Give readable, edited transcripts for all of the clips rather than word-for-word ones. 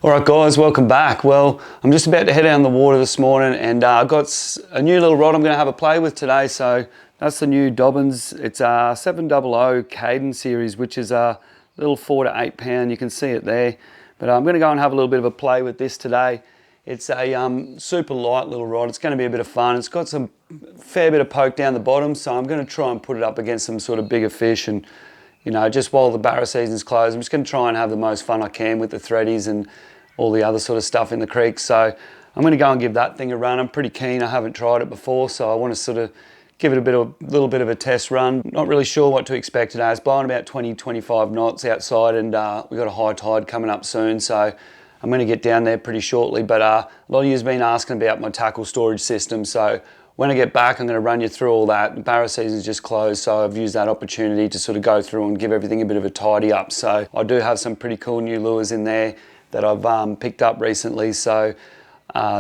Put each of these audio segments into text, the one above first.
Alright guys, welcome back. Well, I'm just about to head out in the water this morning and I've got a new little rod I'm going to have a play with today. So that's the new Dobbins. It's a 700 Caden series, which is a little 4 to 8 pound. You can see it there. But I'm going to go and have a little bit of a play with this today. It's a super light little rod. It's going to be a bit of fun. It's got some fair bit of poke down the bottom, so I'm going to try and put it up against some sort of bigger fish. And you know, just while the barra season's closed, I'm just going to try and have the most fun I can with the threadies and all the other sort of stuff in the creek. So I'm going to go and give that thing a run. I'm pretty keen. I haven't tried it before, so I want to sort of give it a little bit of a test run. Not really sure what to expect today. It's blowing about 20-25 knots outside, and we've got a high tide coming up soon, so I'm going to get down there pretty shortly. But a lot of you have been asking about my tackle storage system, so when I get back, I'm going to run you through all that. The barra season's just closed, so I've used that opportunity to sort of go through and give everything a bit of a tidy up. So I do have some pretty cool new lures in there that I've picked up recently. So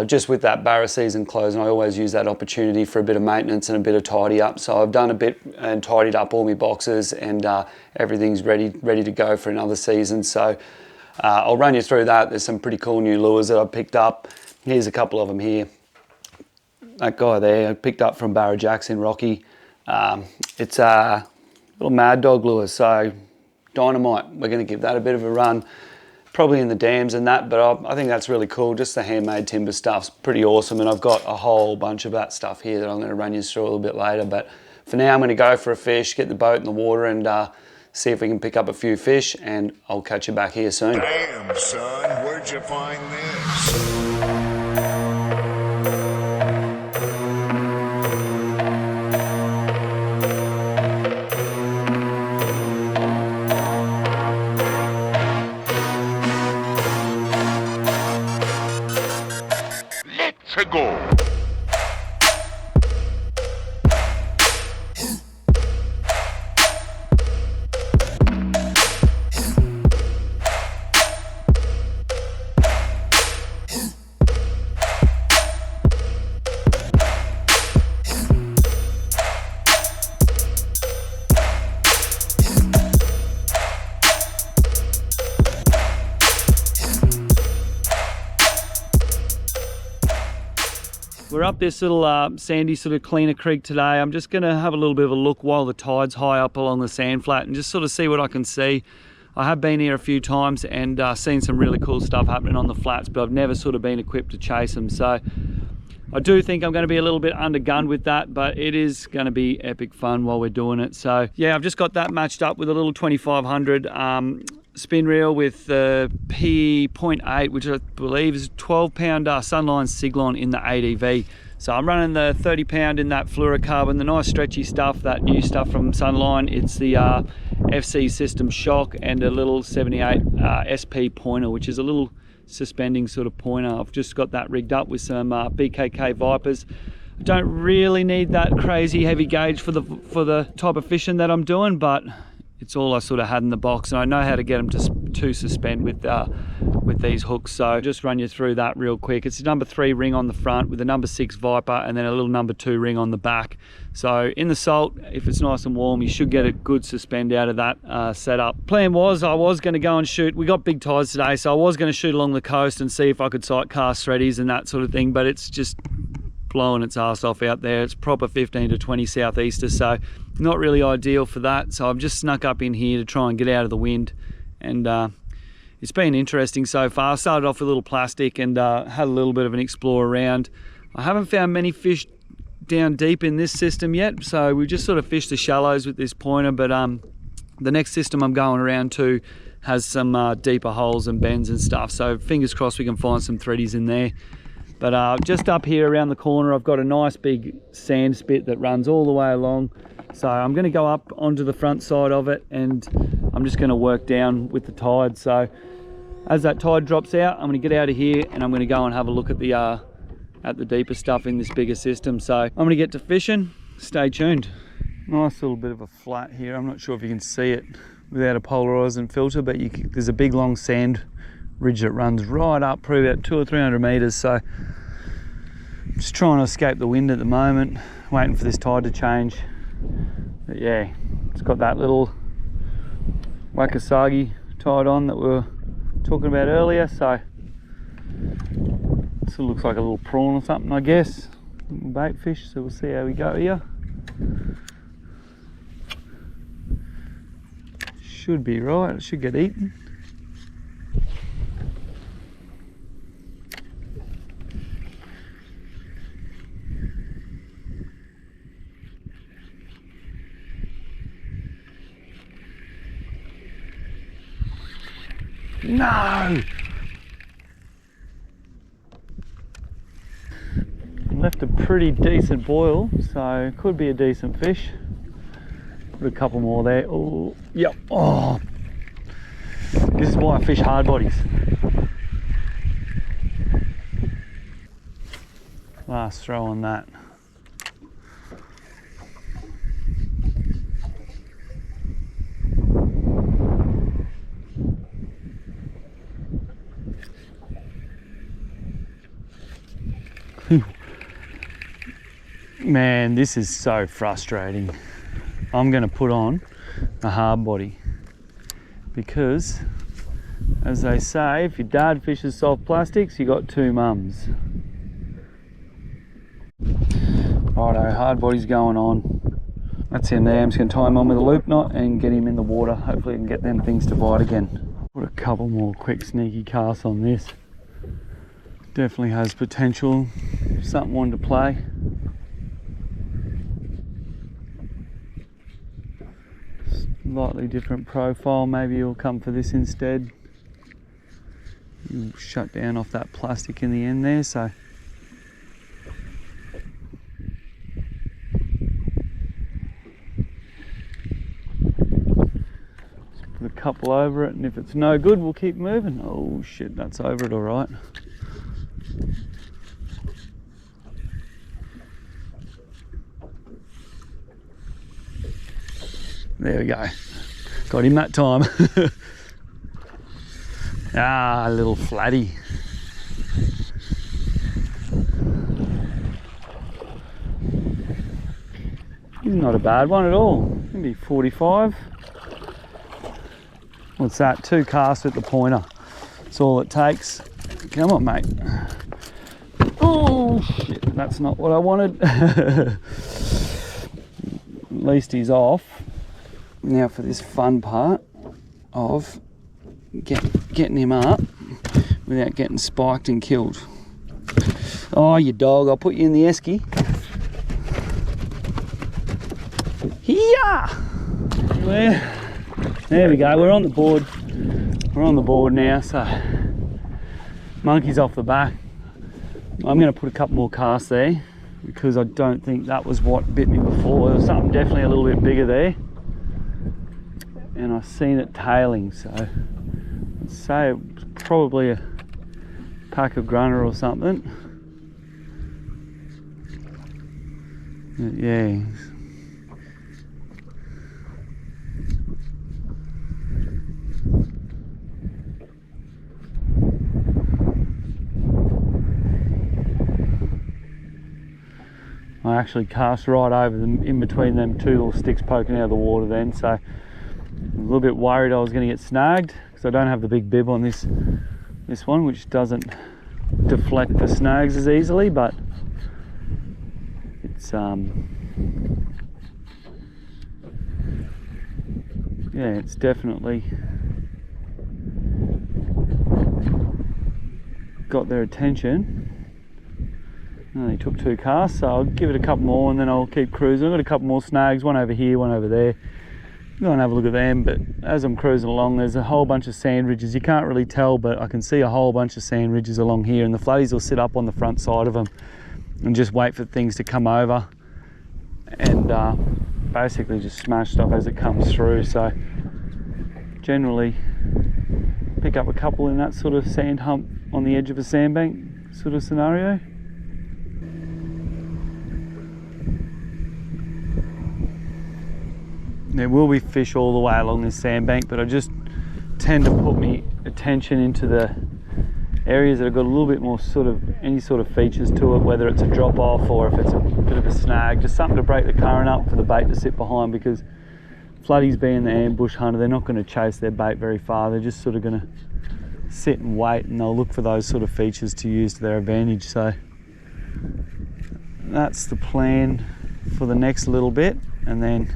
just with that barra season closing, I always use that opportunity for a bit of maintenance and a bit of tidy up. So I've done a bit and tidied up all my boxes, and everything's ready to go for another season. So I'll run you through that. There's some pretty cool new lures that I've picked up. Here's a couple of them here. That guy there I picked up from Barra Jacks in Rocky. It's a little Mad Dog lure, so dynamite. We're going to give that a bit of a run, probably in the dams and that, but I think that's really cool. Just the handmade timber stuff's pretty awesome, and I've got a whole bunch of that stuff here that I'm going to run you through a little bit later. But for now, I'm going to go for a fish, get the boat in the water, and see if we can pick up a few fish, and I'll catch you back here soon. Damn, son, where'd you find this? Go. We're up this little sandy sort of cleaner creek today. I'm just going to have a little bit of a look while the tide's high up along the sand flat and just sort of see what I can see. I have been here a few times and seen some really cool stuff happening on the flats, but I've never sort of been equipped to chase them. So I do think I'm going to be a little bit undergunned with that, but it is going to be epic fun while we're doing it. So yeah, I've just got that matched up with a little 2500 spin reel with the P.8, which I believe is 12 pound Sunline Siglon in the ADV. So I'm running the 30 pound in that fluorocarbon, the nice stretchy stuff, that new stuff from Sunline. It's the FC System Shock and a little 78 SP pointer, which is a little suspending sort of pointer. I've just got that rigged up with some BKK Vipers. I don't really need that crazy heavy gauge for the type of fishing that I'm doing, but it's all I sort of had in the box, and I know how to get them to suspend with these hooks. So just run you through that real quick. It's a number 3 ring on the front with a number 6 Viper and then a little number 2 ring on the back. So in the salt, if it's nice and warm, you should get a good suspend out of that setup. Plan was I was going to go and shoot. We got big tides today, so I was going to shoot along the coast and see if I could sight cast threadies and that sort of thing, but it's just blowing its ass off out there. It's proper 15 to 20 southeaster, so not really ideal for that. So I've just snuck up in here to try and get out of the wind, and it's been interesting so far. I started off with a little plastic and had a little bit of an explore around. I haven't found many fish down deep in this system yet, so we just sort of fished the shallows with this pointer, but the next system I'm going around to has some deeper holes and bends and stuff, so fingers crossed we can find some threadies in there. But just up here around the corner, I've got a nice big sand spit that runs all the way along. So I'm going to go up onto the front side of it, and I'm just going to work down with the tide. So as that tide drops out, I'm going to get out of here and I'm going to go and have a look at the deeper stuff in this bigger system. So I'm going to get to fishing. Stay tuned. Nice little bit of a flat here. I'm not sure if you can see it without a polarizing filter, but there's a big long sand ridge that runs right up, probably about 200 or 300 meters. So just trying to escape the wind at the moment, waiting for this tide to change. But yeah, it's got that little Wakasagi tied on that we were talking about earlier, so This looks like a little prawn or something, I guess. Bait fish, so we'll see how we go here. Should be right, it should get eaten. No! Left a pretty decent boil, so could be a decent fish. Put a couple more there. Oh, yep. Oh, this is why I fish hard bodies. Last throw on that. Man, this is so frustrating. I'm going to put on a hard body because, as they say, if your dad fishes soft plastics, you got two mums. Righto, hard body's going on. That's him there. I'm just going to tie him on with a loop knot and get him in the water. Hopefully, we can get them things to bite again. Put a couple more quick sneaky casts on this. Definitely has potential. Something one to play. Slightly different profile, maybe you'll come for this instead. You'll shut down off that plastic in the end there, so just put a couple over it, and if it's no good we'll keep moving. Oh shit, that's over it all right. There we go. Got him that time. Ah, a little flatty. He's not a bad one at all. Maybe 45. What's that? 2 casts with the pointer. That's all it takes. Come on, mate. Oh, shit. That's not what I wanted. At least he's off. Now for this fun part of getting him up without getting spiked and killed. Oh, you dog, I'll put you in the esky. Yeah! There we go, we're on the board. We're on the board now, so monkey's off the back. I'm going to put a couple more casts there because I don't think that was what bit me before. There was something definitely a little bit bigger there. And I've seen it tailing, so I'd say it was probably a pack of grunner or something. But yeah. I actually cast right over them, in between them 2 little sticks poking out of the water then, so I'm a little bit worried I was going to get snagged because I don't have the big bib on this one, which doesn't deflect the snags as easily, but it's yeah, it's definitely got their attention. And they took 2 casts, so I'll give it a couple more and then I'll keep cruising. I've got a couple more snags, one over here, one over there. Go and have a look at them, but as I'm cruising along there's a whole bunch of sand ridges. You can't really tell, but I can see a whole bunch of sand ridges along here, and the flatties will sit up on the front side of them and just wait for things to come over and basically just smash stuff as it comes through. So generally pick up a couple in that sort of sand hump on the edge of a sandbank sort of scenario. There will be fish all the way along this sandbank, but I just tend to put my attention into the areas that have got a little bit more sort of any sort of features to it, whether it's a drop off or if it's a bit of a snag, just something to break the current up for the bait to sit behind, because flatties being the ambush hunter, they're not going to chase their bait very far. They're just sort of going to sit and wait, and they'll look for those sort of features to use to their advantage. So that's the plan for the next little bit, and then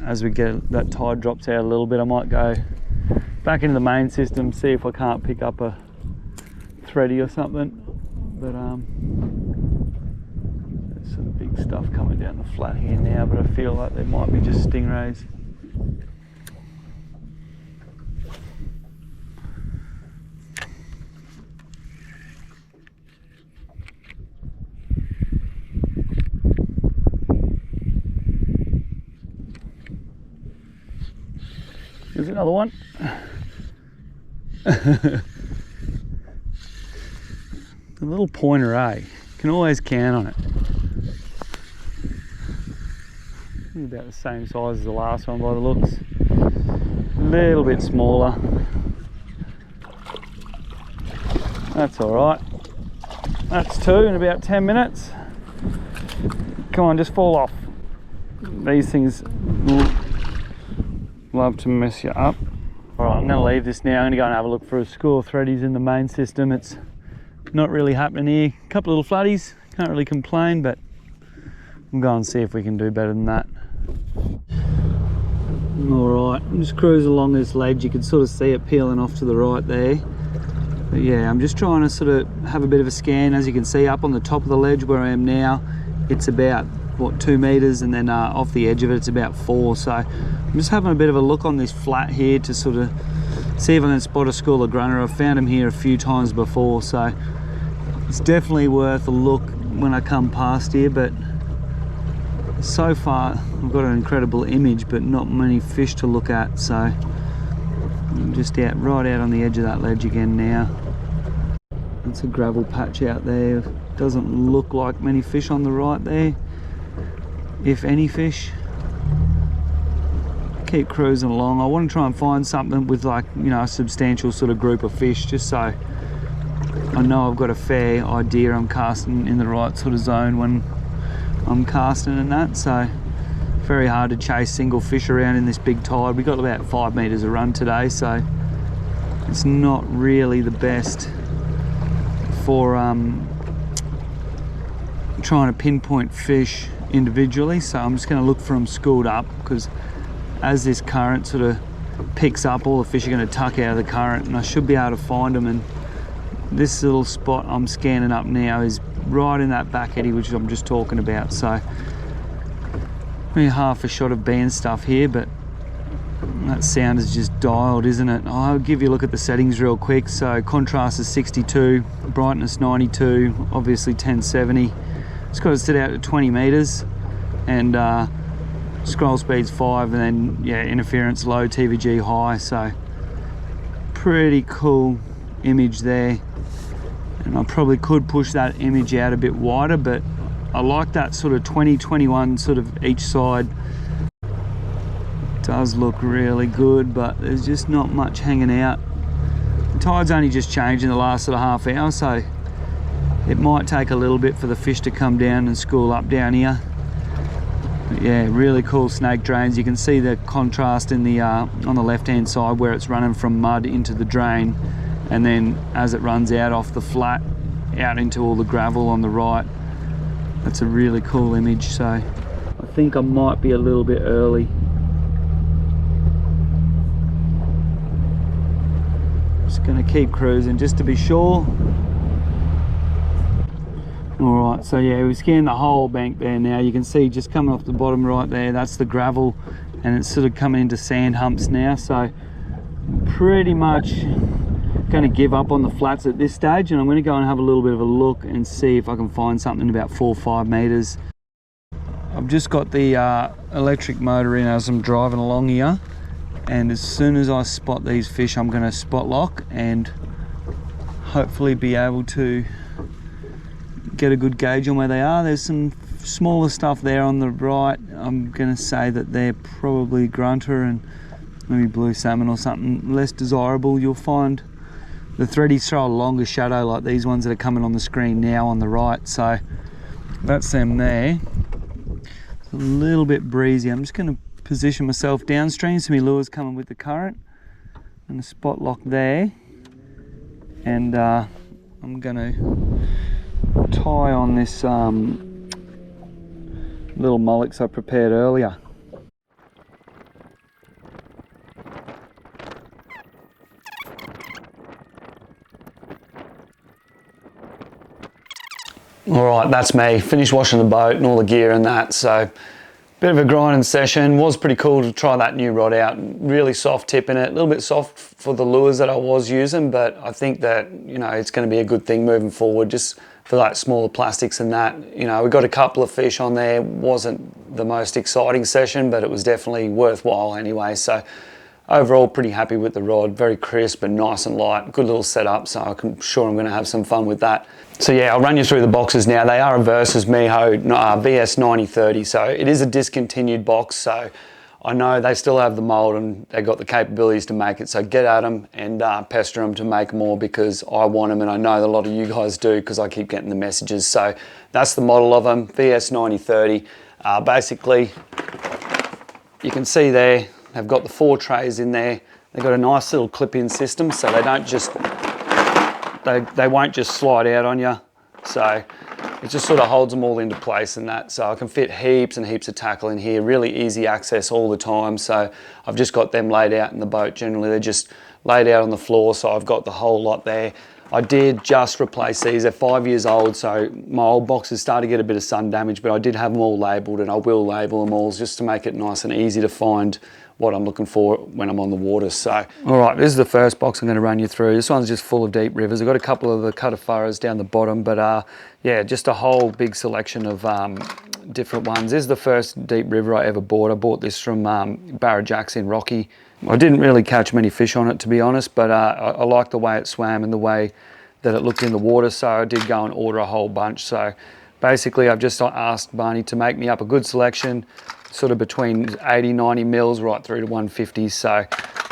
as we get that tide drops out a little bit, I might go back into the main system, see if I can't pick up a thready or something. But there's some big stuff coming down the flat here now, but I feel like there might be just stingrays. There's another one. The little pointer, eh? Can always count on it. About the same size as the last one by the looks. A little bit smaller. That's alright. That's two in about 10 minutes. Come on, just fall off. These things love to mess you up. Alright, I'm going to leave this now. I'm going to go and have a look for a school of threadies in the main system. It's not really happening here. A couple of little flatties, can't really complain, but we'll go and see if we can do better than that. Alright, I'm just cruising along this ledge. You can sort of see it peeling off to the right there. But yeah, I'm just trying to sort of have a bit of a scan. As you can see up on the top of the ledge where I am now, it's about, what, 2 meters, and then off the edge of it it's about 4. So I'm just having a bit of a look on this flat here to sort of see if I can spot a school of grunter. I've found them here a few times before, so it's definitely worth a look when I come past here. But so far I've got an incredible image, but not many fish to look at. So I'm just right out on the edge of that ledge again now. That's a gravel patch out there. Doesn't look like many fish on the right there, if any fish. Keep cruising along. I want to try and find something with, like, you know, a substantial sort of group of fish, just so I know I've got a fair idea I'm casting in the right sort of zone when I'm casting and that. So very hard to chase single fish around in this big tide. We got about 5 meters of run today, so it's not really the best for trying to pinpoint fish individually. So I'm just going to look for them schooled up, because as this current sort of picks up, all the fish are going to tuck out of the current, and I should be able to find them. And this little spot I'm scanning up now is right in that back eddy which I'm just talking about. So maybe half a shot of band stuff here, but that sound is just dialed, isn't it? I'll give you a look at the settings real quick. So contrast is 62, brightness 92, obviously 1070. It's got it set out at 20 meters, and scroll speed's 5, and then yeah, interference low, TVG high. So pretty cool image there, and I probably could push that image out a bit wider, but I like that sort of 20-21 sort of each side. It does look really good, but there's just not much hanging out. The tide's only just changed in the last sort of half hour, so it might take a little bit for the fish to come down and school up down here. But yeah, really cool snake drains. You can see the contrast in the on the left hand side where it's running from mud into the drain, and then as it runs out off the flat out into all the gravel on the right. That's a really cool image. So I think I might be a little bit early. Just gonna keep cruising just to be sure. Alright, so yeah, we scanned the whole bank there now. You can see just coming off the bottom right there, that's the gravel, and it's sort of coming into sand humps now. So pretty much going to give up on the flats at this stage, and I'm going to go and have a little bit of a look and see if I can find something about 4 or 5 meters. I've just got the electric motor in as I'm driving along here, and as soon as I spot these fish, I'm going to spot lock and hopefully be able to get a good gauge on where they are. There's some smaller stuff there on the right. I'm going to say that they're probably grunter and maybe blue salmon or something less desirable. You'll find the threadies throw a longer shadow like these ones that are coming on the screen now on the right. So that's them there. It's a little bit breezy. I'm just going to position myself downstream so my lure's coming with the current, and a spot lock there. and I'm gonna tie on this little mullocks I prepared earlier. Alright, that's me. Finished washing the boat and all the gear and that, so bit of a grinding session. Was pretty cool to try that new rod out. Really soft tip in it, a little bit soft for the lures that I was using, but I think that, you know, it's going to be a good thing moving forward, just for like smaller plastics and that. You know, we got a couple of fish on there. Wasn't the most exciting session, but it was definitely worthwhile anyway. So overall, pretty happy with the rod. Very crisp and nice and light. Good little setup, so I'm sure I'm going to have some fun with that. So yeah, I'll run you through the boxes now. They are a Versus Meiho VS 9030, so it is a discontinued box. So I know they still have the mold and they've got the capabilities to make it. So get at them and pester them to make more, because I want them, and I know a lot of you guys do because I keep getting the messages. So that's the model of them, VS 9030. Basically, you can see there, they've got the 4 trays in there. They've got a nice little clip-in system, so they don't just, they won't just slide out on you. So it just sort of holds them all into place and that. So I can fit heaps and heaps of tackle in here. Really easy access all the time. So I've just got them laid out in the boat. Generally, they're just laid out on the floor, so I've got the whole lot there. I did just replace these. They're 5 years old, so my old boxes started to get a bit of sun damage, but I did have them all labelled, and I will label them all just to make it nice and easy to find what I'm looking for when I'm on the water. So, all right, this is the first box I'm going to run you through. This one's just full of deep rivers. I've got a couple of the cutter furrows down the bottom, but yeah, just a whole big selection of different ones. This is the first deep river I ever bought. I bought this from Barramundi in Rocky. I didn't really catch many fish on it, to be honest, but I liked the way it swam and the way that it looked in the water, so I did go and order a whole bunch. So basically, I've just asked Barney to make me up a good selection, sort of between 80, 90 mils right through to 150. So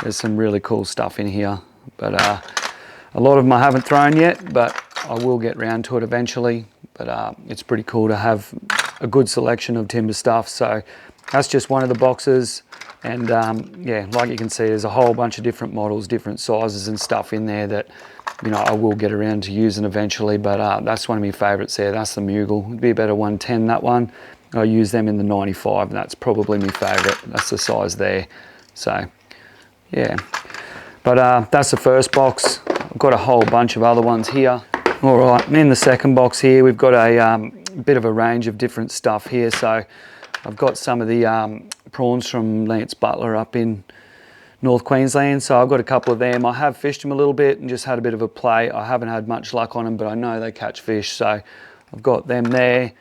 there's some really cool stuff in here, but a lot of them I haven't thrown yet, but I will get round to it eventually. But it's pretty cool to have a good selection of timber stuff. So that's just one of the boxes. And yeah, like you can see, there's a whole bunch of different models, different sizes and stuff in there that, you know, I will get around to using eventually. But that's one of my favorites there. That's the Mughal. It'd be about a 110, that one. I use them in the 95, and that's probably my favorite. That's the size there. So yeah, but that's the first box. I've got a whole bunch of other ones here. All right, and in the second box here, we've got a bit of a range of different stuff here. So I've got some of the prawns from Lance Butler up in North Queensland. So I've got a couple of them. I have fished them a little bit and just had a bit of a play. I haven't had much luck on them, but I know they catch fish. So I've got them there,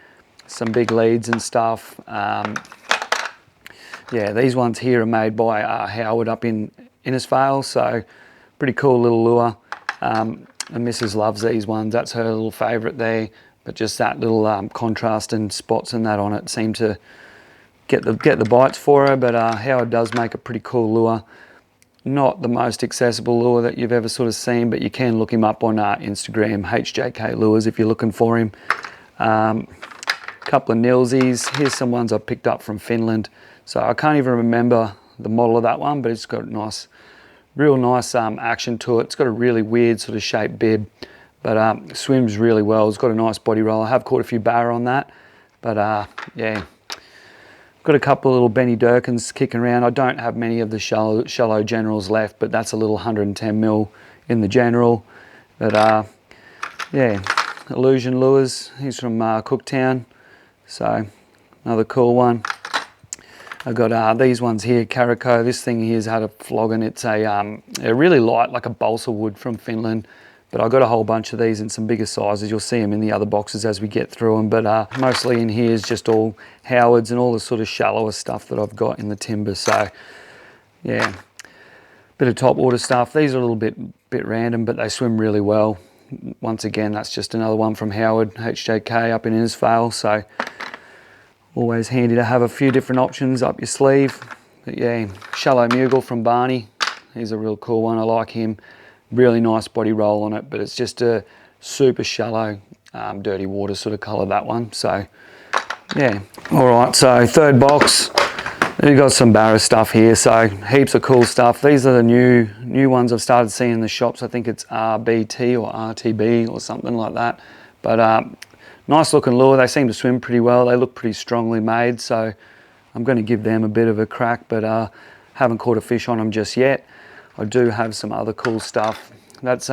some big leads and stuff. Yeah, these ones here are made by Howard up in Innisfail. So pretty cool little lure. And Mrs. loves these ones. That's her little favourite there. But just that little contrast and spots and that on it seem to get the bites for her. But Howard does make a pretty cool lure. Not the most accessible lure that you've ever sort of seen, but you can look him up on Instagram, HJK Lures, if you're looking for him. Couple of nilsies. Here's some ones I picked up from Finland. So I can't even remember the model of that one, but it's got a nice, real nice action to it. It's got a really weird sort of shaped bib, but swims really well. It's got a nice body roll. I have caught a few barra on that, but yeah. Got a couple of little Benny Durkins kicking around. I don't have many of the shallow generals left, but that's a little 110 mil in the general. But yeah, Illusion Lures. He's from Cooktown, so another cool one. I've got these ones here, Caraco. This thing here's had a flogging. It's a really light, like a balsa wood from Finland. But I've got a whole bunch of these in some bigger sizes. You'll see them in the other boxes as we get through them. But mostly in here is just all Howards and all the sort of shallower stuff that I've got in the timber. So yeah, bit of topwater stuff. These are a little bit random, but they swim really well. Once again, that's just another one from Howard, HJK up in Innisfail. So always handy to have a few different options up your sleeve. But yeah, Shallow Mughal from Barney. He's a real cool one. I like him. Really nice body roll on it, but it's just a super shallow, dirty water sort of colour, that one. So yeah, all right, so third box. We've got some barra stuff here, so heaps of cool stuff. These are the new ones I've started seeing in the shops. I think it's RBT or RTB or something like that. But nice looking lure. They seem to swim pretty well. They look pretty strongly made, so I'm going to give them a bit of a crack, but haven't caught a fish on them just yet. I do have some other cool stuff. That's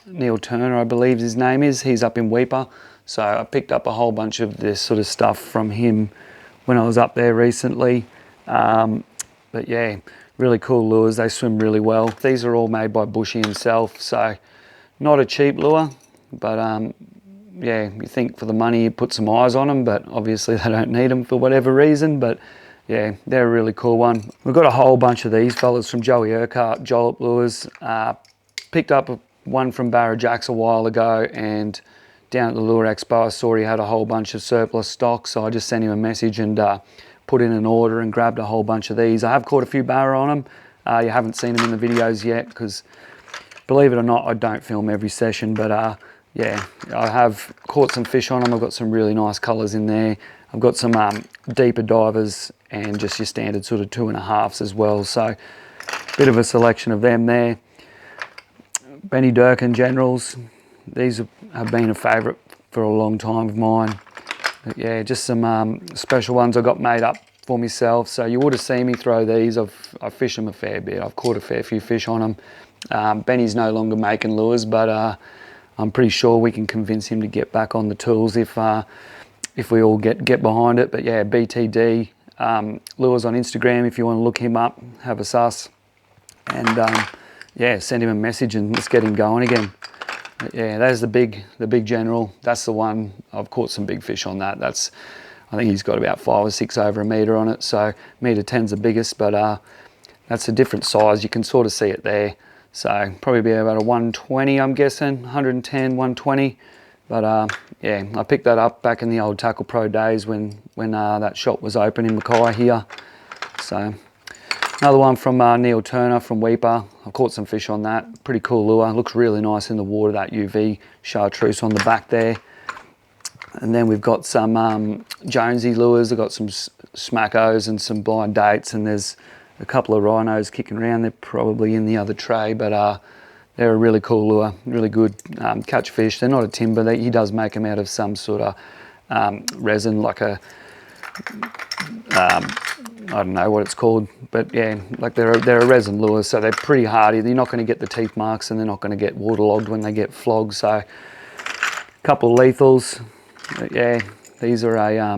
Neil Turner, I believe his name is. He's up in Weeper, so I picked up a whole bunch of this sort of stuff from him when I was up there recently. But yeah, really cool lures. They swim really well. These are all made by Bushy himself, so not a cheap lure, but yeah, you think for the money you put some eyes on them, but obviously they don't need them for whatever reason. But yeah, they're a really cool one. We've got a whole bunch of these fellas from Joey Urquhart, Jollop Lures. Picked up one from Barra Jacks a while ago, and down at the Lure Expo I saw he had a whole bunch of surplus stock, so I just sent him a message and put in an order and grabbed a whole bunch of these. I have caught a few barra on them. You haven't seen them in the videos yet because, believe it or not, I don't film every session, but yeah, I have caught some fish on them. I've got some really nice colours in there. I've got some deeper divers and just your standard sort of 2.5s as well, so bit of a selection of them there. Benny Durkin Generals, these have been a favourite for a long time of mine. But yeah, just some special ones I got made up for myself. So you would have seen me throw these. I've fished them a fair bit. I've caught a fair few fish on them. Benny's no longer making lures, but I'm pretty sure we can convince him to get back on the tools if we all get behind it. But yeah, BTD Lures on Instagram, if you want to look him up, have a sus, and yeah, send him a message and let's get him going again. But yeah, there's the big general. That's the one. I've caught some big fish on that. I think he's got about 5 or 6 over a metre on it. So metre 10's the biggest, but that's a different size. You can sort of see it there. So probably be about a 120, I'm guessing, 110, 120. But yeah, I picked that up back in the old Tackle Pro days when that shop was open in Mackay here. So another one from Neil Turner from Weeper. I caught some fish on that. Pretty cool lure. Looks really nice in the water, that UV chartreuse on the back there. And then we've got some Jonesy lures. I've got some smackos and some blind dates, and there's a couple of rhinos kicking around. They're probably in the other tray, but they're a really cool lure, really good catch fish. They're not a timber. He does make them out of some sort of resin, like a I don't know what it's called, but yeah, like they're a resin lure, so they're pretty hardy. You're not going to get the teeth marks, and they're not going to get waterlogged when they get flogged. So a couple of lethals. But yeah, these are a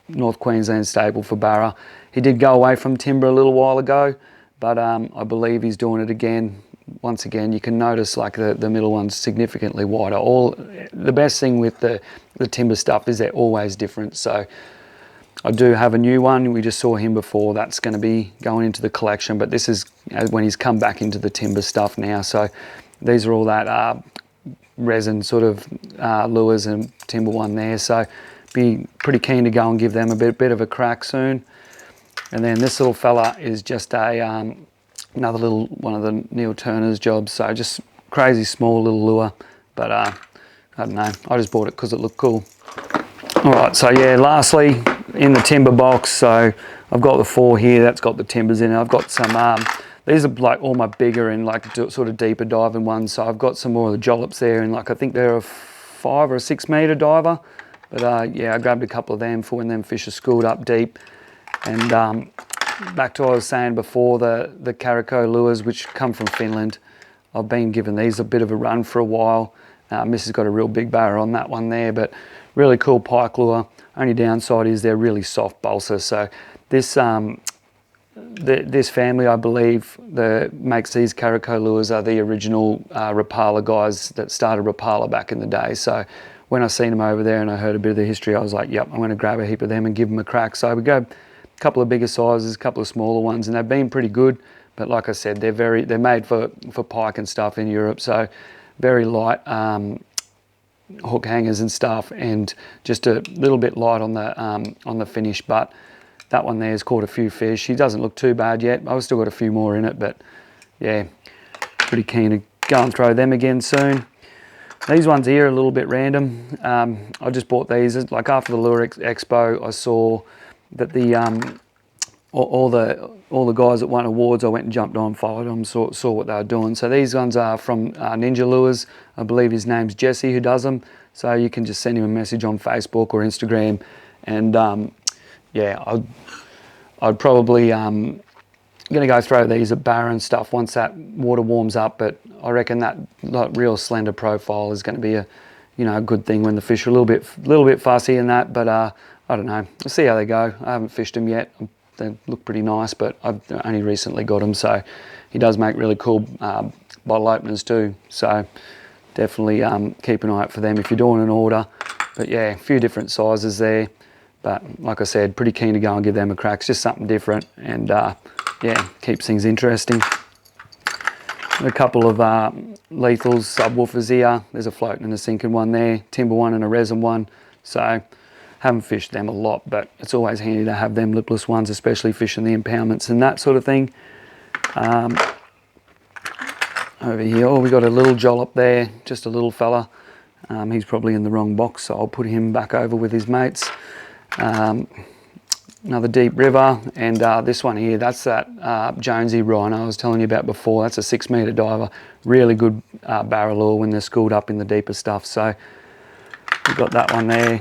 North Queensland staple for Barra. He did go away from timber a little while ago, but I believe he's doing it again. Once again, you can notice like the middle one's significantly wider. The best thing with the timber stuff is they're always different. So I do have a new one. We just saw him before. That's going to be going into the collection, but this is when he's come back into the timber stuff now. So these are all that resin sort of lures and timber one there. So be pretty keen to go and give them a bit of a crack soon. And then this little fella is just a another little one of the Neil Turner's jobs. So just crazy small little lure, but I don't know. I just bought it because it looked cool. All right, so yeah, lastly, in the timber box, so I've got the 4 here, that's got the timbers in it. I've got some, these are like all my bigger and like sort of deeper diving ones. So I've got some more of the jollops there, and like I think they're a 5 or 6 metre diver. But yeah, I grabbed a couple of them for when them fish are schooled up deep. And back to what I was saying before, the caraco lures, which come from Finland. I've been giving these a bit of a run for a while. Missus got a real big barra on that one there, but really cool pike lure. Only downside is they're really soft balsa. So this this family, I believe, that makes these caraco lures are the original Rapala guys that started Rapala back in the day. So when I seen them over there and I heard a bit of the history, I was like, yep, I'm going to grab a heap of them and give them a crack. So we go a couple of bigger sizes, a couple of smaller ones, and they've been pretty good. But like I said, they're made for pike and stuff in Europe. So very light hook hangers and stuff, and just a little bit light on the finish. But that one there has caught a few fish. He doesn't look too bad yet. I've still got a few more in it, but yeah, pretty keen to go and throw them again soon. These ones here are a little bit random. I just bought these like after the Lure Expo. I saw that the all the guys that won awards, I went and jumped on, followed them, saw what they were doing. So these ones are from Ninja Lures. I believe his name's Jesse who does them. So you can just send him a message on Facebook or Instagram, and yeah, I'd probably going to go throw these at Barra and stuff once that water warms up. But I reckon that real slender profile is going to be a a good thing when the fish are a little bit fussy and that. But I don't know. We'll see how they go. I haven't fished them yet. They look pretty nice, but I've only recently got them. So he does make really cool bottle openers too. So definitely keep an eye out for them if you're doing an order. But yeah, a few different sizes there. But like I said, pretty keen to go and give them a crack. It's just something different, and yeah, keeps things interesting. A couple of lethals, subwoofers here. There's a floating and a sinking one there, timber one and a resin one. So haven't fished them a lot, but it's always handy to have them lipless ones, especially fishing the impoundments and that sort of thing. Over here, we got a little jollop there, just a little fella. He's probably in the wrong box, so I'll put him back over with his mates. Another deep river, and this one here, that's that Jonesy rhino I was telling you about before. That's a 6 metre diver, really good barrel lure when they're schooled up in the deeper stuff. So we've got that one there.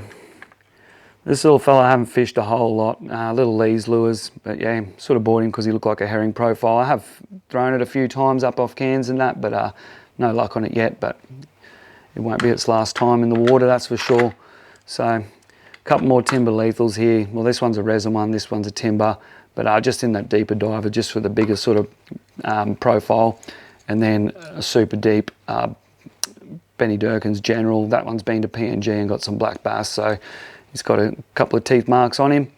This little fella I haven't fished a whole lot, little Lee's lures, but yeah, sort of bought him because he looked like a herring profile. I have thrown it a few times up off cans and that, but no luck on it yet, but it won't be its last time in the water, that's for sure. So a couple more timber lethals here. Well, this one's a resin one, this one's a timber, but just in that deeper diver, just for the bigger sort of profile. And then a super deep Benny Durkin's General. That one's been to PNG and got some black bass, so he's got a couple of teeth marks on him.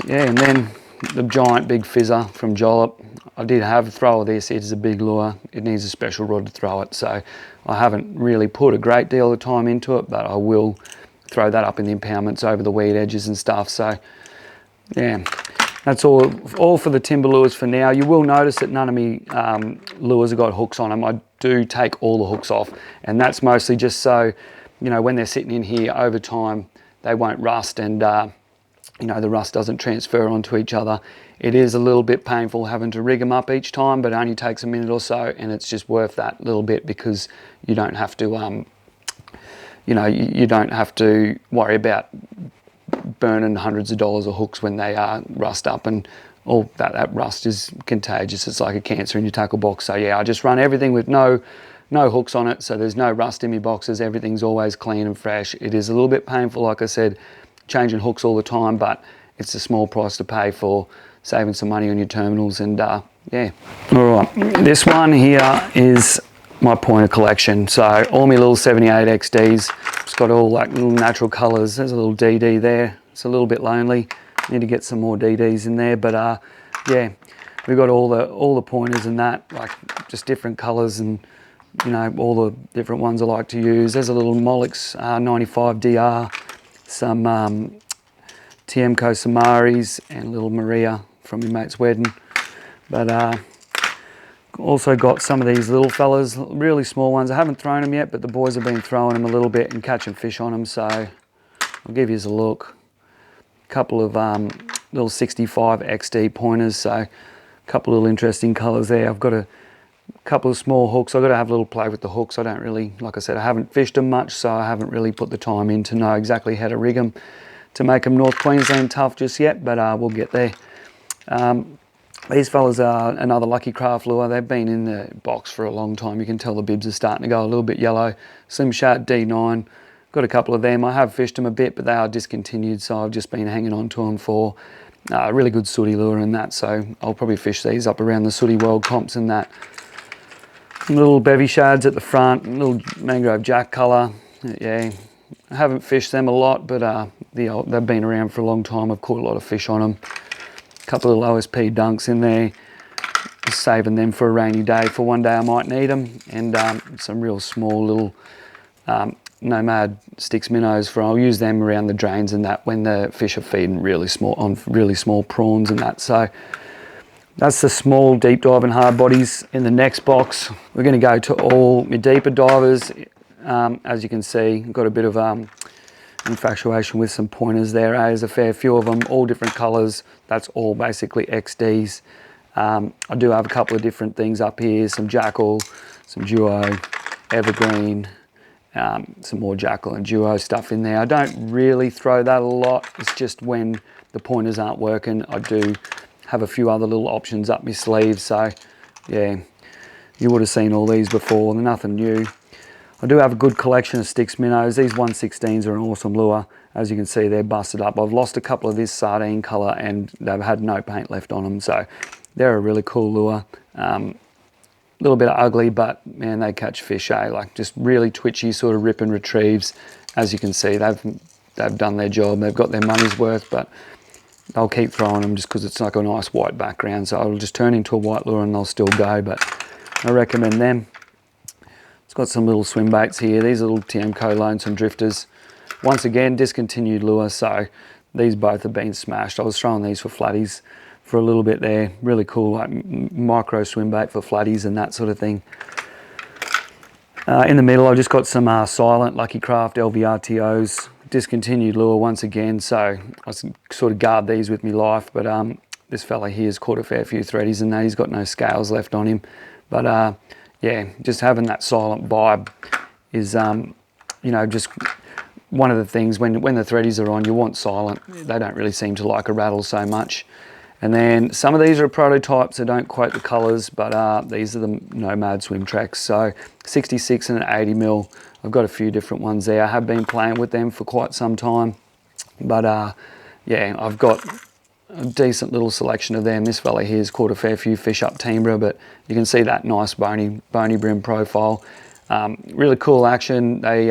Yeah, and then the giant big fizzer from Jollop. I did have a throw of this. It is a big lure. It needs a special rod to throw it, so I haven't really put a great deal of time into it, but I will throw that up in the impoundments over the weed edges and stuff. So yeah, that's all for the timber lures for now. You will notice that none of me lures have got hooks on them. I do take all the hooks off, and that's mostly just so, when they're sitting in here over time, they won't rust, and the rust doesn't transfer onto each other. It is a little bit painful having to rig them up each time, but it only takes a minute or so, and it's just worth that little bit because you don't have to, you don't have to worry about burning hundreds of dollars of hooks when they rust up, and all that rust is contagious. It's like a cancer in your tackle box. So yeah, I just run everything with no hooks on it, so there's no rust in my boxes. Everything's always clean and fresh. It is a little bit painful, like I said, changing hooks all the time, but it's a small price to pay for saving some money on your terminals. And yeah. All right, this one here is my pointer collection. So all my little 78 XDs, it's got all like little natural colors. There's a little DD there. It's a little bit lonely. Need to get some more DDs in there, but yeah, we've got all the pointers and that, like just different colors, and all the different ones I like to use. There's a little Molex 95 DR, some Tiemco Samaris, and a little Maria from your mate's wedding. But also got some of these little fellas, really small ones. I haven't thrown them yet, but the boys have been throwing them a little bit and catching fish on them, so I'll give you a look. A couple of little 65 XD pointers, so a couple of little interesting colors there. I've got a couple of small hooks. I've got to have a little play with the hooks. I don't really, like I said, I haven't fished them much, so I haven't really put the time in to know exactly how to rig them to make them North Queensland tough just yet, but we'll get there. These fellas are another Lucky Craft lure. They've been in the box for a long time. You can tell the bibs are starting to go a little bit yellow. Slim Shad D9, got a couple of them. I have fished them a bit, but they are discontinued, so I've just been hanging on to them for a really good sooty lure and that, so I'll probably fish these up around the sooty world comps and that. Little bevy shads at the front, little mangrove jack colour. Yeah, I haven't fished them a lot, but they've been around for a long time. I've caught a lot of fish on them. A couple of little OSP dunks in there, just saving them for a rainy day, for one day I might need them. And some real small little Nomad Sticks minnows. I'll use them around the drains and that when the fish are feeding really small prawns and that. So that's the small deep diving hard bodies. In the next box, we're going to go to all my deeper divers. As you can see, I've got a bit of an infatuation with some pointers there. There's a fair few of them, all different colours. That's all basically XDs. I do have a couple of different things up here, some Jackal, some Duo, Evergreen, some more Jackal and Duo stuff in there. I don't really throw that a lot. It's just when the pointers aren't working, I do have a few other little options up my sleeve. So yeah, you would have seen all these before, they're nothing new. I do have a good collection of sticks minnows. These 116s are an awesome lure. As you can see, they're busted up. I've lost a couple of this sardine colour and they've had no paint left on them. So they're a really cool lure. A little bit ugly, but man, they catch fish, eh? Like just really twitchy sort of rip and retrieves. As you can see, they've done their job. They've got their money's worth, but I'll keep throwing them just because it's like a nice white background. So it'll just turn into a white lure and they'll still go, but I recommend them. It's got some little swim baits here. These are little TMCO Lonesome Drifters. Once again, discontinued lure, so these both have been smashed. I was throwing these for flatties for a little bit there. Really cool, like micro swim bait for flatties and that sort of thing. In the middle, I just got some silent Lucky Craft LVRTOs. Discontinued lure once again, so I sort of guard these with my life, but this fella here's caught a fair few threadies and that. He's got no scales left on him. But yeah, just having that silent vibe is, you know, just one of the things when the threadies are on, you want silent. They don't really seem to like a rattle so much. And then some of these are prototypes, so don't quote the colours, but these are the Nomad swim tracks. So 66 and an 80 mil. I've got a few different ones there. I have been playing with them for quite some time, but yeah, I've got a decent little selection of them. This fella here has caught a fair few fish up Timbra, but you can see that nice bony brim profile. Really cool action. They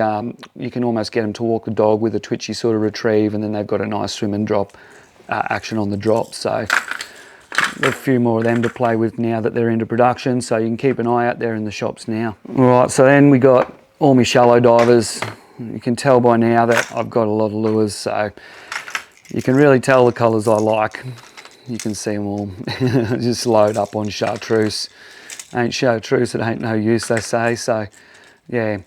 you can almost get them to walk the dog with a twitchy sort of retrieve, and then they've got a nice swim and drop action on the drop. So a few more of them to play with now that they're into production, so you can keep an eye out there in the shops now. All right, so then we got all my shallow divers. You can tell by now that I've got a lot of lures, so you can really tell the colours I like. You can see them all. Just load up on chartreuse. Ain't chartreuse, it ain't no use, they say. So yeah,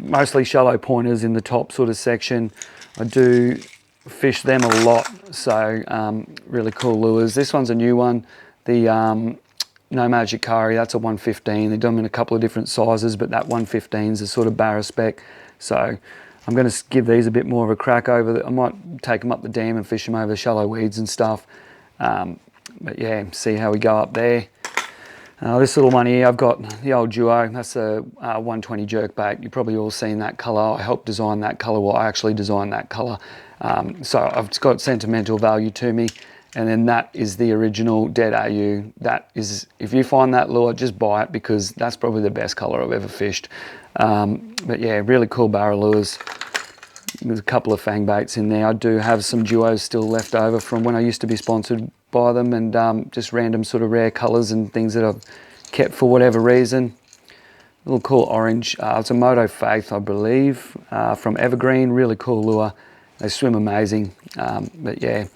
mostly shallow pointers in the top sort of section. I do fish them a lot, so really cool lures. This one's a new one, the Nomad Shikari. That's a 115. They do them in a couple of different sizes, but that 115 is a sort of barra spec. So I'm going to give these a bit more of a crack over. I might take them up the dam and fish them over shallow weeds and stuff. But yeah, see how we go up there. This little one here, I've got the old Duo. That's a 120 jerkbait. You've probably all seen that colour. I helped design that colour. Well, I actually designed that colour. So it's got sentimental value to me. And then that is the original Dead AU. That is, if you find that lure, just buy it because that's probably the best colour I've ever fished. But yeah, really cool barra lures. There's a couple of fang baits in there. I do have some Duos still left over from when I used to be sponsored by them, and just random sort of rare colours and things that I've kept for whatever reason. A little cool orange. It's a Moto Faith, I believe, from Evergreen. Really cool lure. They swim amazing. But yeah,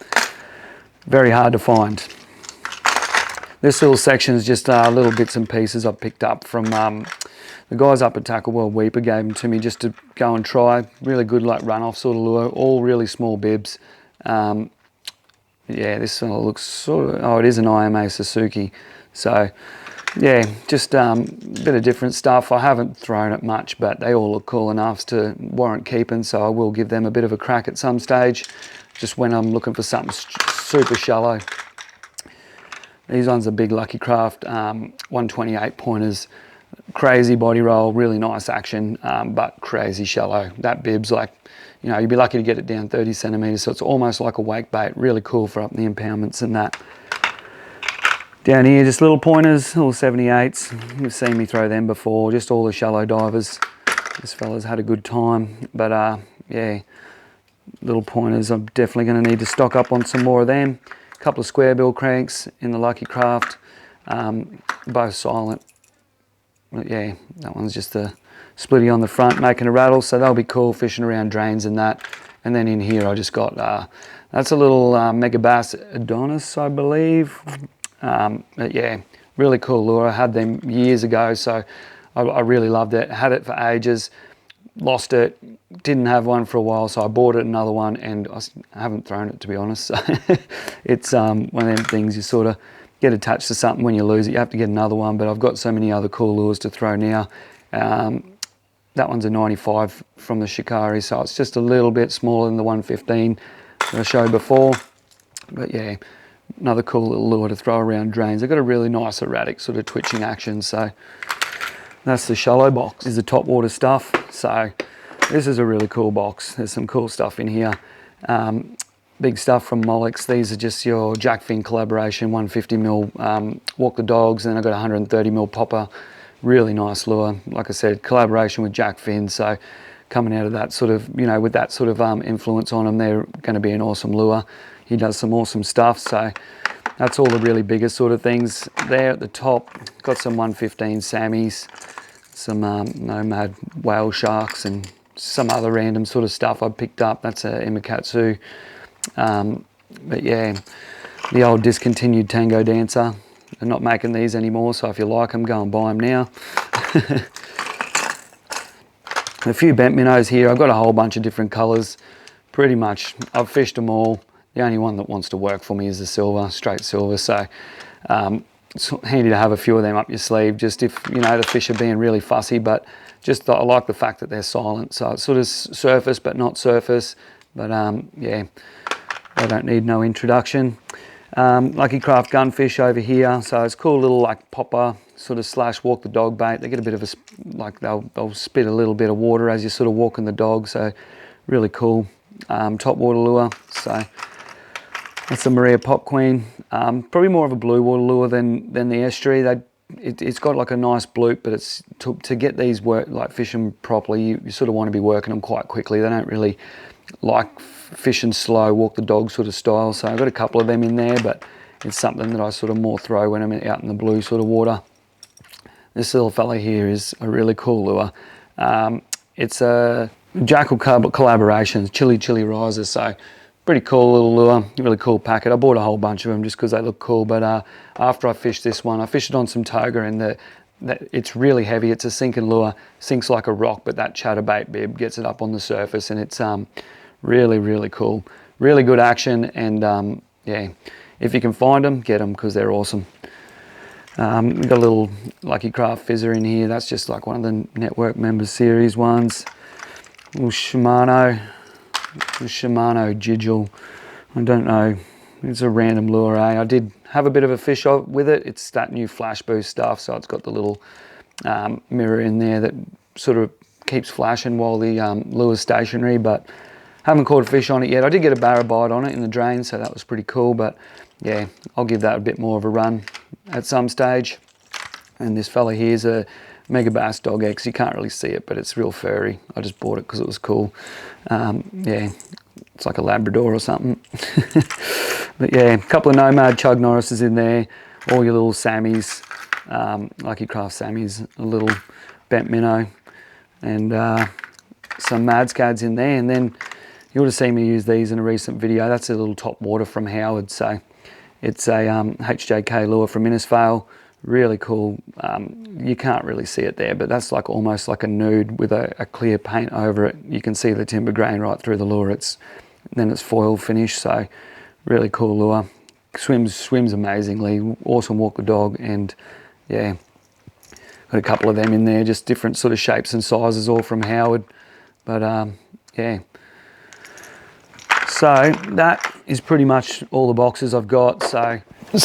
very hard to find. This little section is just little bits and pieces I've picked up from the guys up at Tackle World. Weeper gave them to me just to go and try. Really good, like runoff sort of lure, all really small bibs. Yeah, this one looks sort of, oh, it is an IMA Suzuki. So yeah, just a bit of different stuff. I haven't thrown it much, but they all look cool enough to warrant keeping, so I will give them a bit of a crack at some stage, just when I'm looking for something super shallow. These ones are big Lucky Craft 128 pointers. Crazy body roll, really nice action, but crazy shallow. That bib's like, you know, you'd be lucky to get it down 30 centimetres, so it's almost like a wake bait. Really cool for up in the impoundments and that. Down here, just little pointers, little 78s. You've seen me throw them before, just all the shallow divers. This fella's had a good time, but yeah, little pointers. I'm definitely going to need to stock up on some more of them. A couple of square bill cranks in the Lucky Craft, both silent. But yeah, that one's just a splitty on the front making a rattle, so they'll be cool fishing around drains and that. And then in here I just got, that's a little Mega Bass Adonis, I believe. But yeah, really cool lure. I had them years ago, so I really loved it. Had it for ages. lost it, didn't have one for a while, so I bought it, another one, and I haven't thrown it, to be honest. So it's one of them things, you sort of get attached to something. When you lose it, you have to get another one, but I've got so many other cool lures to throw now. That one's a 95 from the Shikari, so it's just a little bit smaller than the 115 that I showed before. But yeah, another cool little lure to throw around drains. They've got a really nice erratic sort of twitching action. So that's the shallow box. This is the Topwater stuff. So this is a really cool box. There's some cool stuff in here. Big stuff from Molex. These are just your Jackfin collaboration, 150mm Walk the Dogs, and then I've got a 130mm popper. Really nice lure. Like I said, collaboration with Jackfin. So coming out of that sort of, you know, with that sort of influence on them, they're going to be an awesome lure. He does some awesome stuff. So that's all the really biggest sort of things there at the top. Got some 115 Sammies, some Nomad whale sharks, and some other random sort of stuff I picked up. That's a Imakatsu. But yeah, the old discontinued Tango Dancer. They're not making these anymore, so if you like them, go and buy them now. A few bent minnows here. I've got a whole bunch of different colours. Pretty much, I've fished them all. The only one that wants to work for me is the silver, straight silver. So it's handy to have a few of them up your sleeve, just if, you know, the fish are being really fussy. But just I like the fact that they're silent. So it's sort of surface, but not surface. But yeah, they don't need no introduction. Lucky Craft Gunfish over here. So it's cool little like popper sort of slash walk the dog bait. They get a bit of a, like they'll spit a little bit of water as you sort of walking the dog. So really cool. Topwater lure. So that's the Maria Pop Queen. Probably more of a blue water lure than the estuary. It's got like a nice bloop, but it's to get these like fishing properly, you sort of want to be working them quite quickly. They don't really like fishing slow, walk the dog sort of style. So I've got a couple of them in there, but it's something that I sort of more throw when I'm out in the blue sort of water. This little fella here is a really cool lure. It's a Jackal Collaborations, Chili Riser. So pretty cool little lure, really cool packet. I bought a whole bunch of them just because they look cool. But after I fished this one, I fished it on some toga, and it's really heavy. It's a sinking lure, sinks like a rock, but that chatterbait bib gets it up on the surface, and it's really cool. Really good action, and yeah, if you can find them, get them because they're awesome. We've got a little Lucky Craft Fizzer in here. That's just like one of the network members series ones. Little Shimano Jiggle. I don't know. It's a random lure, eh? I did have a bit of a fish with it. It's that new Flash Boost stuff, so it's got the little mirror in there that sort of keeps flashing while the lure's stationary, but haven't caught a fish on it yet. I did get a barra bite on it in the drain, so that was pretty cool, but yeah, I'll give that a bit more of a run at some stage. And this fella here is a Mega Bass Dog X. You can't really see it, but it's real furry. I just bought it because it was cool. Yeah, it's like a Labrador or something. But yeah, a couple of Nomad Chug Norrises in there, all your little Sammies, Lucky Craft Sammies, a little bent minnow, and some Madscads in there. And then you would have seen me use these in a recent video. That's a little Topwater from Howard. So it's a HJK lure from Innisfail. Really cool. You can't really see it there, but that's like almost like a nude with a clear paint over it. You can see the timber grain right through the lure. Then it's foil finish, so really cool lure. Swims amazingly. Awesome walk the dog, and yeah, got a couple of them in there, just different sort of shapes and sizes, all from Howard. But yeah. So that is pretty much all the boxes I've got. So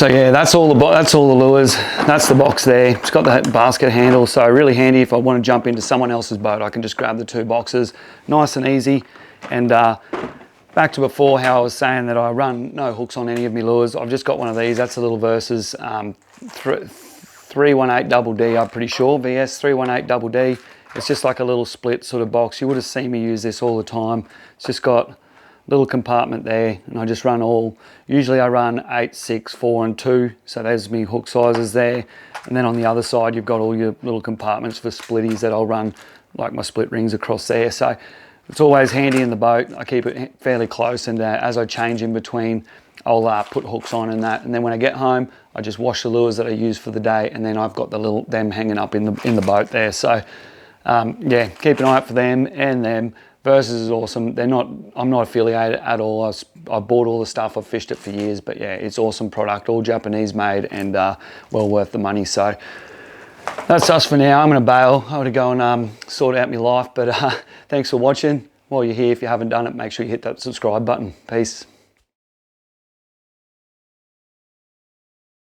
yeah, that's all the lures. That's the box there. It's got that basket handle, so really handy if I want to jump into someone else's boat. I can just grab the two boxes, nice and easy. And back to before, how I was saying that I run no hooks on any of my lures. I've just got one of these. That's a little Versus 318 double D. I'm pretty sure VS 318 double D. It's just like a little split sort of box. You would have seen me use this all the time. It's just got little compartment there, and I just run usually I run 8, 6, 4 and 2, so there's me hook sizes there. And then on the other side you've got all your little compartments for splitties that I'll run like my split rings across there. So it's always handy in the boat. I keep it fairly close, and as I change in between, I'll put hooks on and that, and then when I get home I just wash the lures that I use for the day, and then I've got them hanging up in the boat there. So yeah, keep an eye out for them and them. Versus is awesome. I'm not affiliated at all. I bought all the stuff. I've fished it for years, but yeah, it's awesome product, all Japanese made and well worth the money. So that's us for now. I'm gonna bail. I'm gonna go and sort out my life, but thanks for watching. While you're here, if you haven't done it, make sure you hit that subscribe button. Peace.